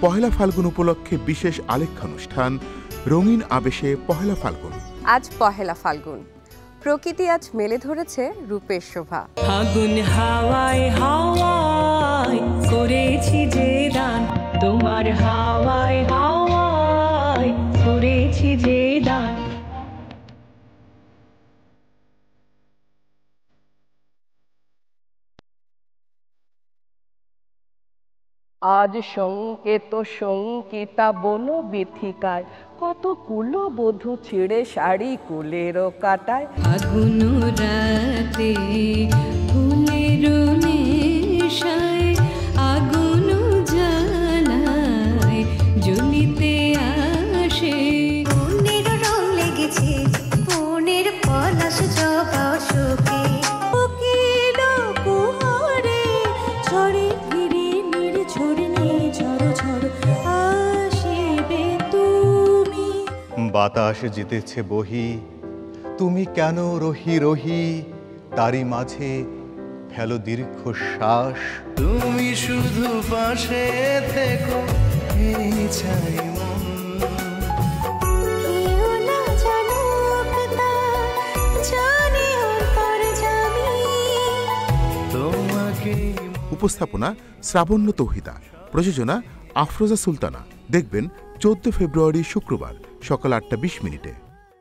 পহেলা ফাল্গুন উপলক্ষে বিশেষ আলেখ্যানুষ্ঠান রঙিন আবেশে পহেলা ফাল্গুন। আজ পহেলা ফাল্গুন, প্রকৃতি আজ মেলে ধরেছে রূপের শোভা। ফাগুন হাওয়ায় হাওয়ায় করেছি যে দান, তোমার হাওয়ায় হাওয়ায় করেছি যে দান। আজ সংকেত সংকিতা বন বিথিকায়, কত কুলবধূ ছিঁড়ে শাড়ি কুলের কাটায়। ফাগুন রাতে ফুলের নেশায় আগুন জ্বালায় জ্বলিতে আসে। মনের রং লেগেছে মনের পলাশ জবা শোকে, কোকিল কুহরে ঝরে ফিরে নির্ঝরে ঝড় ঝড় আসিবে তুমি। বাতাস যেতেছে বহি, তুমি কেন রহি রহি, তারি মাঝে ফেলো দীর্ঘশ্বাস। তুমি শুধু পাশে থেকো এই চাই মন। কেউ না জানুক তা জানি অন্তর্যামী, তোমাকে উপস্থাপনা শ্রাবণ্য তৌহিদা, প্রযোজনা আফরোজা সুলতানা। দেখবেন 14 ফেব্রুয়ারি শুক্রবার সকাল 8টা 20 মিনিটে।